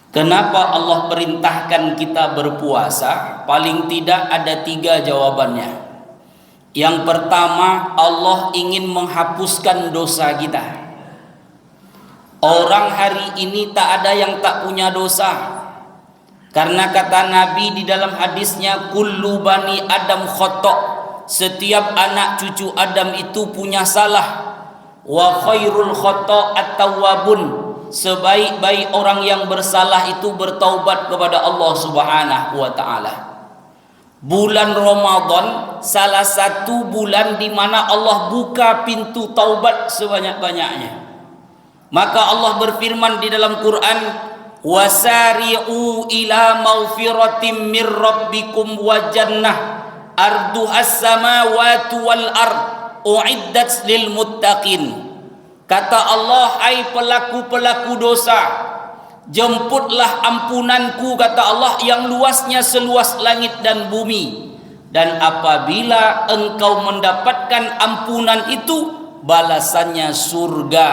Kenapa Allah perintahkan kita berpuasa? Paling tidak ada 3 jawabannya. Yang pertama, Allah ingin menghapuskan dosa kita. Orang hari ini tak ada yang tak punya dosa. Karena kata Nabi di dalam hadisnya, kullu bani Adam khata', setiap anak cucu Adam itu punya salah. Wa khairul khata' at-tawwabun, sebaik-baik orang yang bersalah itu bertaubat kepada Allah Subhanahu wa taala. Bulan Ramadan salah satu bulan di mana Allah buka pintu taubat sebanyak-banyaknya. Maka Allah berfirman di dalam Quran, wasari'u ila maghfiratin mir rabbikum wa jannah arduhas samawati wal ard uiddat lil muttaqin. Kata Allah, hai pelaku-pelaku dosa, jemputlah ampunanku, kata Allah, yang luasnya seluas langit dan bumi. Dan apabila engkau mendapatkan ampunan itu, balasannya surga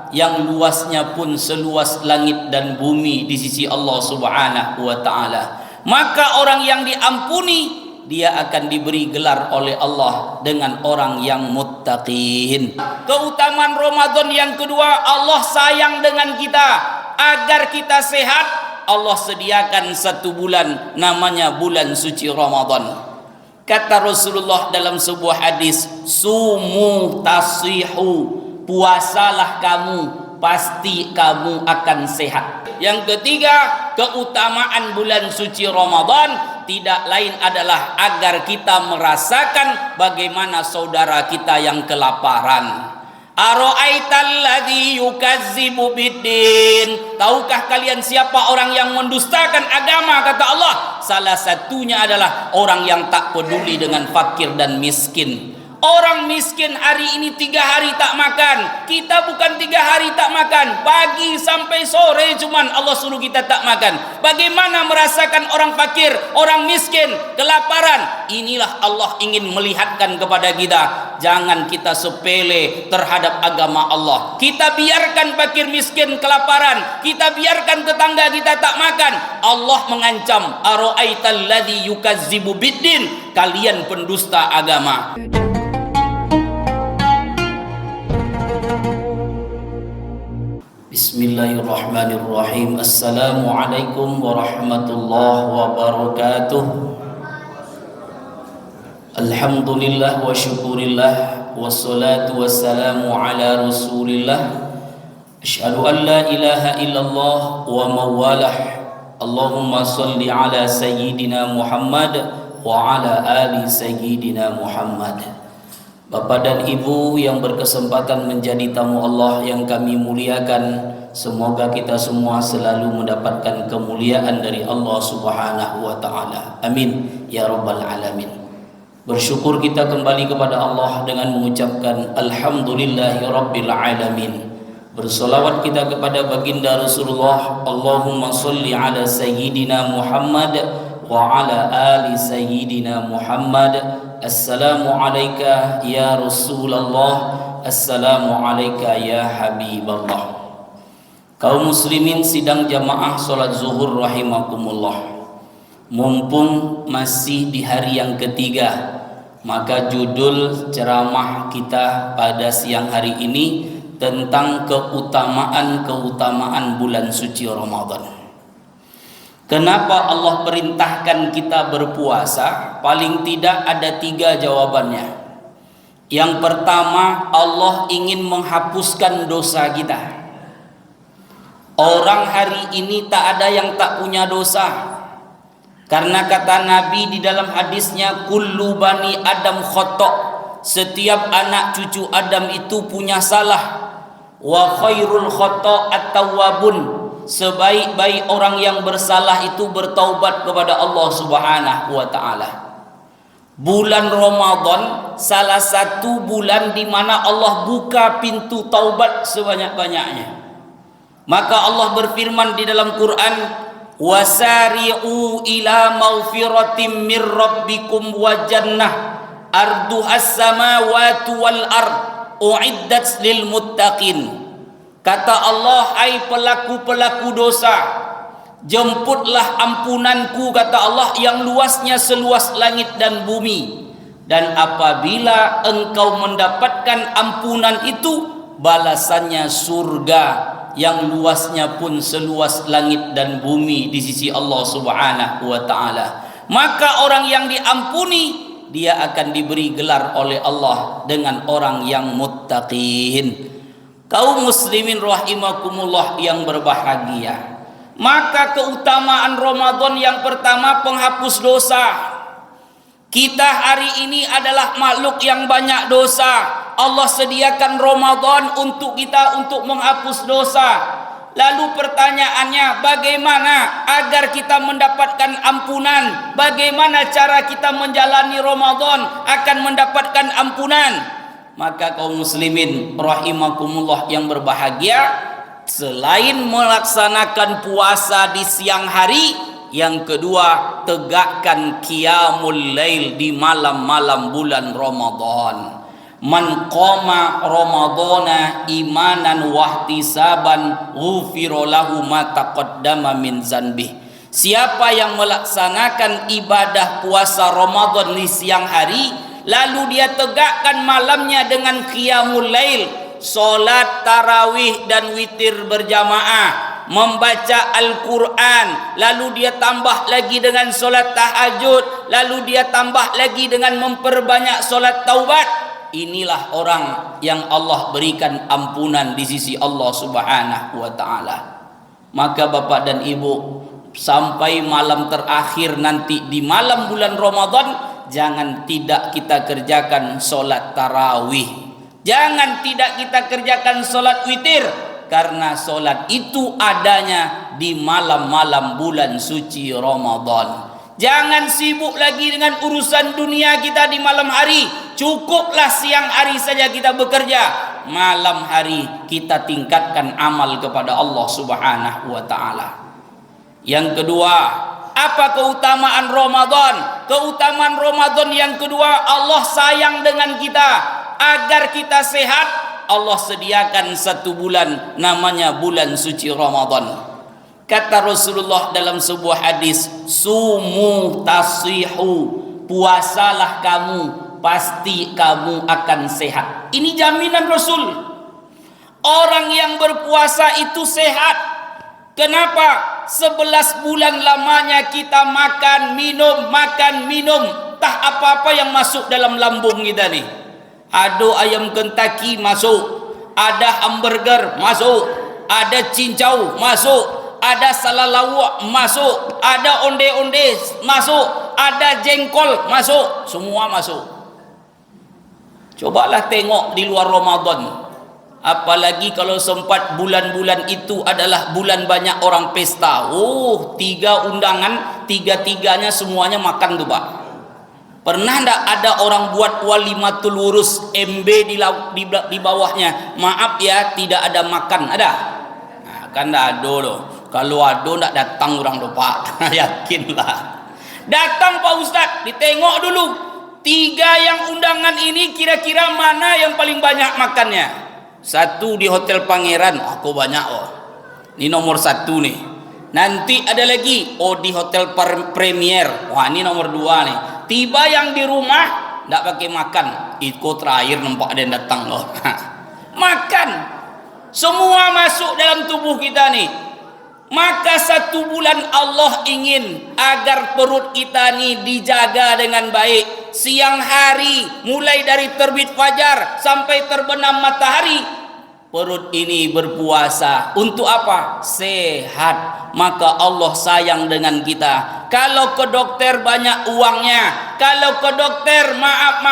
yang luasnya pun seluas langit dan bumi di sisi Allah Subhanahu wa taala. Maka orang yang diampuni, dia akan diberi gelar oleh Allah dengan orang yang muttaqin. Keutamaan Ramadan yang kedua, Allah sayang dengan kita. Agar kita sehat, Allah sediakan 1 bulan, namanya bulan suci Ramadan. Kata Rasulullah dalam sebuah hadis, sumu tasihu, puasalah kamu, pasti kamu akan sehat. Yang ketiga, keutamaan bulan suci Ramadan tidak lain adalah agar kita merasakan bagaimana saudara kita yang kelaparan. Ara'aitalladzi yukazzibu biddin, tahukah kalian siapa orang yang mendustakan agama? Kata Allah, salah satunya adalah orang yang tak peduli dengan fakir dan miskin. Orang miskin hari ini 3 hari tak makan. Kita bukan 3 hari tak makan, pagi sampai sore cuman Allah suruh kita tak makan. Bagaimana merasakan orang fakir, orang miskin, kelaparan? Inilah Allah ingin melihatkan kepada kita. Jangan kita sepele terhadap agama Allah. Kita biarkan fakir miskin kelaparan, kita biarkan tetangga kita tak makan. Allah mengancam, ara'aitalladzi yukazzibu biddin, kalian pendusta agama. Bismillahirrahmanirrahim. Assalamualaikum warahmatullahi wabarakatuh. Alhamdulillah wa syukurillah, wassalatu wassalamu ala rasulillah. Asyhadu an la ilaha illallah wa mawalah. Allahumma salli ala sayyidina Muhammad wa ala ali sayyidina Muhammad. Bapak dan Ibu yang berkesempatan menjadi tamu Allah yang kami muliakan, semoga kita semua selalu mendapatkan kemuliaan dari Allah Subhanahu wa taala. Amin ya rabbal alamin. Bersyukur kita kembali kepada Allah dengan mengucapkan alhamdulillahirabbil alamin. Bersolawat kita kepada baginda Rasulullah, Allahumma salli ala sayyidina Muhammad wa ala ali sayyidina Muhammad. Assalamu alayka ya Rasulullah, assalamu alayka ya Habiballah. Kaum muslimin sidang jamaah salat zuhur rahimakumullah. Mumpung masih di hari yang ketiga, maka judul ceramah kita pada siang hari ini tentang keutamaan bulan suci Ramadan. Kenapa Allah perintahkan kita berpuasa? Paling tidak ada 3 jawabannya. Yang pertama, Allah ingin menghapuskan dosa kita. Orang hari ini tak ada yang tak punya dosa. Karena kata Nabi di dalam hadisnya, kullu bani Adam khata', setiap anak cucu Adam itu punya salah. Wa khairul khata' at-tawwabun, sebaik-baik orang yang bersalah itu bertaubat kepada Allah Subhanahu wa taala. Bulan Ramadan salah satu bulan di mana Allah buka pintu taubat sebanyak-banyaknya. Maka Allah berfirman di dalam Quran, wasari'u ila maghfiratin mir rabbikum wa jannah arduhas samawati wal ard uiddat lil muttaqin. Kata Allah, hai pelaku-pelaku dosa, Jemputlah ampunanku, kata Allah, yang luasnya seluas langit dan bumi. Dan apabila engkau mendapatkan ampunan itu, balasannya surga yang luasnya pun seluas langit dan bumi di sisi Allah Subhanahu wa taala. Maka orang yang diampuni, dia akan diberi gelar oleh Allah dengan orang yang muttaqin. Kaum muslimin rahimakumullah yang berbahagia, maka keutamaan Ramadan yang pertama, penghapus dosa. Kita hari ini adalah makhluk yang banyak dosa. Allah sediakan Ramadan untuk kita, untuk menghapus dosa. Lalu pertanyaannya, bagaimana agar kita mendapatkan ampunan? Bagaimana cara kita menjalani Ramadan akan mendapatkan ampunan? Maka kaum muslimin rahimakumullah yang berbahagia, selain melaksanakan puasa di siang hari, yang kedua, tegakkan qiyamul lail di malam-malam bulan Ramadan. Man qama ramadhana imanan wahtisaban ghufira lahu ma taqaddama min zanbih. Siapa yang melaksanakan ibadah puasa Ramadan di siang hari, lalu dia tegakkan malamnya dengan qiyamul lail, solat tarawih dan witir berjamaah, membaca Al-Quran, lalu dia tambah lagi dengan solat tahajud, lalu dia tambah lagi dengan memperbanyak solat taubat. Inilah orang yang Allah berikan ampunan di sisi Allah Subhanahu wa taala. Maka Bapak dan Ibu, sampai malam terakhir nanti di malam bulan Ramadan, jangan tidak kita kerjakan solat tarawih, jangan tidak kita kerjakan solat witir, karena solat itu adanya di malam-malam bulan suci Ramadan. Jangan sibuk lagi dengan urusan dunia kita di malam hari. Cukuplah siang hari saja kita bekerja. Malam hari kita tingkatkan amal kepada Allah Subhanahu wa taala. Yang kedua, apa keutamaan Ramadan? Keutamaan Ramadan yang kedua, Allah sayang dengan kita. Agar kita sehat, Allah sediakan satu bulan, namanya bulan suci Ramadan. Kata Rasulullah dalam sebuah hadis, sumu tasihu, puasalah kamu, pasti kamu akan sehat. Ini jaminan Rasul. Orang yang berpuasa itu sehat. Kenapa? 11 bulan lamanya kita makan, minum, makan, minum. Tak apa-apa yang masuk dalam lambung kita nih. Ada ayam Kentucky masuk, ada hamburger masuk, ada cincau masuk, ada salalawak masuk, ada onde-onde masuk, ada jengkol masuk, semua masuk. Cobalah tengok di luar Ramadan. Apalagi kalau sempat bulan-bulan itu adalah bulan banyak orang pesta. Oh, 3 undangan, 3-3-nya semuanya makan tuh Pak. Pernah enggak ada orang buat walimatul urus MB di bawahnya? Maaf ya, tidak ada makan, ada? Nah, kan enggak ada loh. Kalau ada enggak datang orang tuh Pak. Yakinlah. Datang Pak Ustadz, ditengok dulu. 3 yang undangan ini kira-kira mana yang paling banyak makannya? 1 di Hotel Pangeran, aku banyak oh. Ini nomor 1 nih. Nanti ada lagi, oh di Hotel Premier. Wah, ini nomor 2 nih. Tiba yang di rumah enggak pakai makan. Itu terakhir nampak ada yang datang loh. Makan. Semua masuk dalam tubuh kita nih. Maka 1 bulan Allah ingin agar perut kita nih dijaga dengan baik. Siang hari, mulai dari terbit fajar sampai terbenam matahari, perut ini berpuasa. Untuk apa? Sehat. Maka Allah sayang dengan kita. Kalau ke dokter banyak uangnya, kalau ke dokter maaf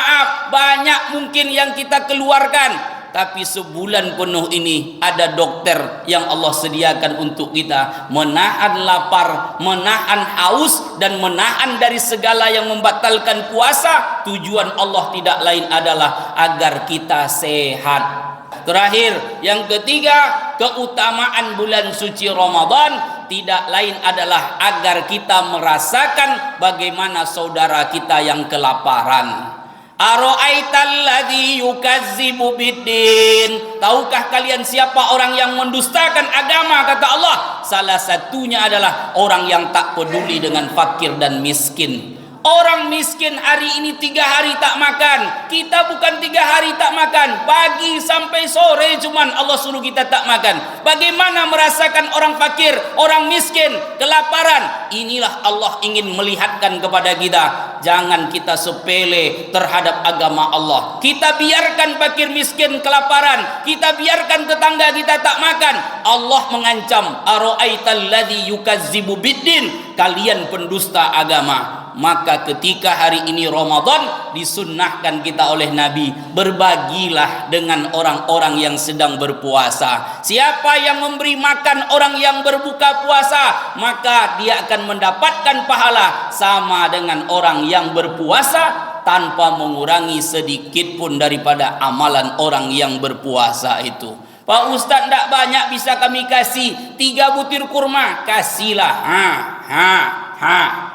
banyak mungkin yang kita keluarkan, tapi sebulan penuh ini ada dokter yang Allah sediakan untuk kita, menahan lapar, menahan haus, dan menahan dari segala yang membatalkan puasa. Tujuan Allah tidak lain adalah agar kita sehat. Terakhir, yang ketiga, keutamaan bulan suci Ramadan tidak lain adalah agar kita merasakan bagaimana saudara kita yang kelaparan. Ara'aital ladzi yukazzibu biddin. Tahukah kalian siapa orang yang mendustakan agama? Kata Allah, salah satunya adalah orang yang tak peduli dengan fakir dan miskin. Orang miskin hari ini 3 hari tak makan. Kita bukan 3 hari tak makan, pagi sampai sore cuman Allah suruh kita tak makan. Bagaimana merasakan orang fakir, orang miskin, kelaparan? Inilah Allah ingin melihatkan kepada kita. Jangan kita sepele terhadap agama Allah. Kita biarkan fakir miskin kelaparan, kita biarkan tetangga kita tak makan. Allah mengancam, ara'aital ladzi yukazzibu biddin, kalian pendusta agama. Maka ketika hari ini Ramadan, disunnahkan kita oleh Nabi, berbagilah dengan orang-orang yang sedang berpuasa. Siapa yang memberi makan orang yang berbuka puasa, maka dia akan mendapatkan pahala sama dengan orang yang berpuasa, tanpa mengurangi sedikit pun daripada amalan orang yang berpuasa itu. Pak Ustaz, tidak banyak bisa kami kasih, 3 butir kurma, kasihlah.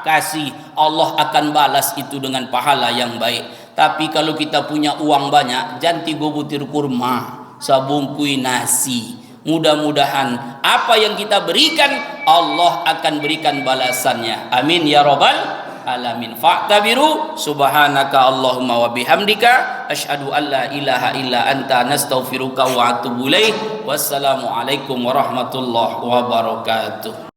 Kasih. Allah akan balas itu dengan pahala yang baik. Tapi kalau kita punya uang banyak, jangan 3 butir kurma, sabungkui nasi. Mudah-mudahan apa yang kita berikan, Allah akan berikan balasannya. Amin ya rabbal alamin. Fa'tabiru subhanaka Allahumma wa bihamdika asyhadu an la ilaha illa anta nastaghfiruka wa atubu ilaik. Wassalamu alaikum warahmatullahi wabarakatuh.